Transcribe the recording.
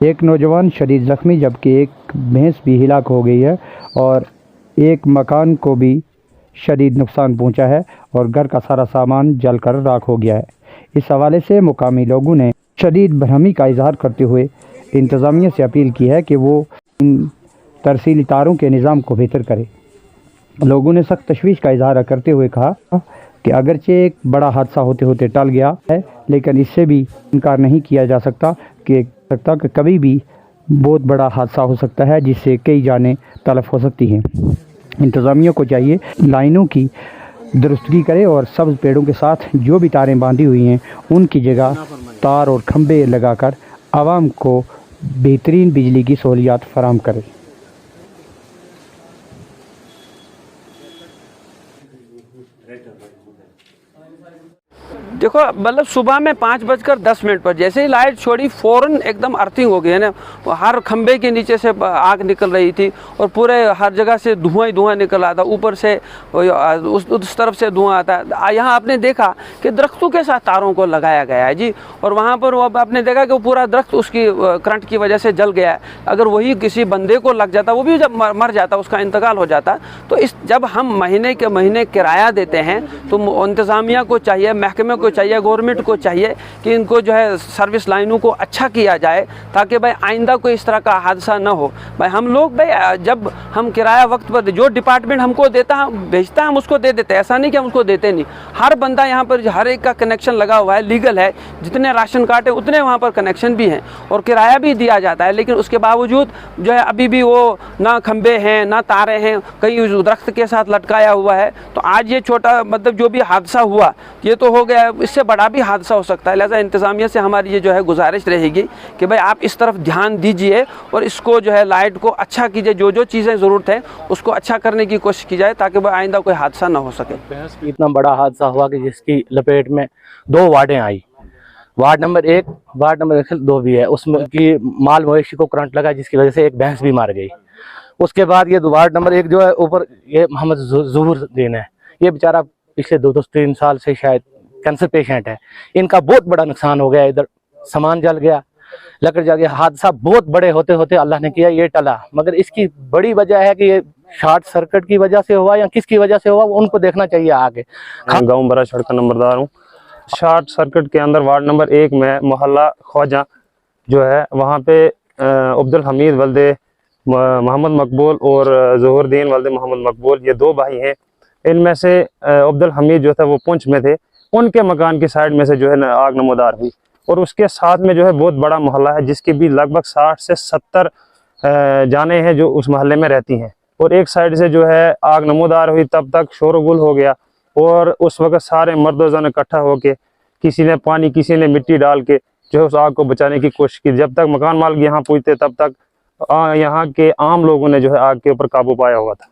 एक नौजवान शदीद ज़ख्मी जबकि एक भैंस भी हिलाक हो गई है और एक मकान को भी शदीद नुकसान पहुंचा है और घर का सारा सामान जलकर राख हो गया है। इस हवाले से मुकामी लोगों ने शदीद बरहमी का इजहार करते हुए इंतज़ामिया से अपील की है कि वो इन तरसीली तारों के निज़ाम को बेहतर करे। लोगों ने सख्त तशवीश का इजहार करते हुए कहा कि अगरचे एक बड़ा हादसा होते होते टल गया है, लेकिन इससे भी इनकार नहीं किया जा सकता कि कभी भी बहुत बड़ा हादसा हो सकता है जिससे कई जानें तलफ हो सकती हैं। इंतज़ामिया को चाहिए लाइनों की दुरुस्तगी करे और सब्ज़ पेड़ों के साथ जो भी तारें बांधी हुई हैं उनकी जगह तार और खंभे लगाकर आवाम को बेहतरीन बिजली की सहूलियात फराहम करे। देखो मतलब सुबह में 5:10 पर जैसे ही लाइट छोड़ी फ़ौरन एकदम अर्थिंग हो गई है ना। हर खंबे के नीचे से आग निकल रही थी और पूरे हर जगह से धुआं ही धुआं निकल रहा था। ऊपर से उस तरफ से धुआं आता है। यहाँ आपने देखा कि दरख्तों के साथ तारों को लगाया गया है जी, और वहाँ पर वो आपने देखा कि वो पूरा दरख्त उसकी करंट की वजह से जल गया है। अगर वही किसी बंदे को लग जाता, वो भी जब मर जाता, उसका इंतकाल हो जाता। तो जब हम महीने के महीने किराया देते हैं तो इंतज़ामिया को चाहिए, महकमे को चाहिए, गवर्नमेंट को चाहिए कि इनको जो है सर्विस लाइनों को अच्छा किया जाए ताकि भाई आइंदा कोई इस तरह का हादसा ना हो। भाई हम लोग भाई जब हम किराया वक्त पर जो डिपार्टमेंट हमको देता है भेजता है हम उसको दे देते हैं, ऐसा नहीं कि हम उसको देते नहीं। हर बंदा यहाँ पर हर एक का कनेक्शन लगा हुआ है, लीगल है, जितने राशन कार्ड है उतने वहाँ पर कनेक्शन भी हैं और किराया भी दिया जाता है। लेकिन उसके बावजूद जो है अभी भी वो ना खंबे हैं ना तारे हैं, कहीं दरख्त के साथ लटकाया हुआ है। तो आज ये छोटा मतलब जो भी हादसा हुआ ये तो हो गया, इससे बड़ा भी हादसा हो सकता है। लिहाजा इंतज़ामिया से हमारी ये जो है गुजारिश रहेगी कि भाई आप इस तरफ ध्यान दीजिए और इसको जो है लाइट को अच्छा कीजिए, जो चीज़ें ज़रूरत है उसको अच्छा करने की कोशिश की जाए ताकि भाई आइंदा कोई हादसा ना हो सके। इतना बड़ा हादसा हुआ कि जिसकी लपेट में 2 वार्डें आई, वार्ड नंबर 1, वार्ड नंबर 2 भी है, उसमें की माल मवेशी को करंट लगा जिसकी वजह से एक भैंस भी मार गई। उसके बाद ये वार्ड नंबर 1 जो है ऊपर ये मोहम्मद ज़हूरुद्दीन है, ये बेचारा पिछले 2-3 साल से शायद कैंसर पेशेंट है। इनका बहुत बड़ा नुकसान हो गया, इधर सामान जल गया, लकड़ जल गया। हादसा बहुत बड़े होते होते अल्लाह ने किया ये टला, मगर इसकी बड़ी वजह है कि ये शॉर्ट सर्किट की वजह से हुआ या किसकी वजह से हुआ, उनको देखना चाहिए आगे। गाँव बड़ा सड़क का नंबरदार हूँ। शॉर्ट सर्किट के अंदर वार्ड नंबर 1 में मोहल्ला ख्वाजा जो है वहाँ पे अब्दुल हमीद वल्दे मोहम्मद मकबूल और ज़हूरुद्दीन वल्दे मोहम्मद मकबूल, ये 2 भाई हैं। इनमें से अब्दुल हमीद जो था वो पुंछ में थे, उनके मकान की साइड में से जो है ना आग नमोदार हुई और उसके साथ में जो है बहुत बड़ा मोहल्ला है जिसकी भी लगभग 60 से 70 जाने हैं जो उस मोहल्ले में रहती हैं। और एक साइड से जो है आग नमोदार हुई, तब तक शोरगुल हो गया और उस वक्त सारे मर्दों ने इकट्ठा होकर किसी ने पानी किसी ने मिट्टी डाल के जो है उस आग को बचाने की कोशिश की। जब तक मकान मालिक यहाँ पहुँचते तब तक यहाँ के आम लोगों ने जो है आग के ऊपर काबू पाया हुआ था।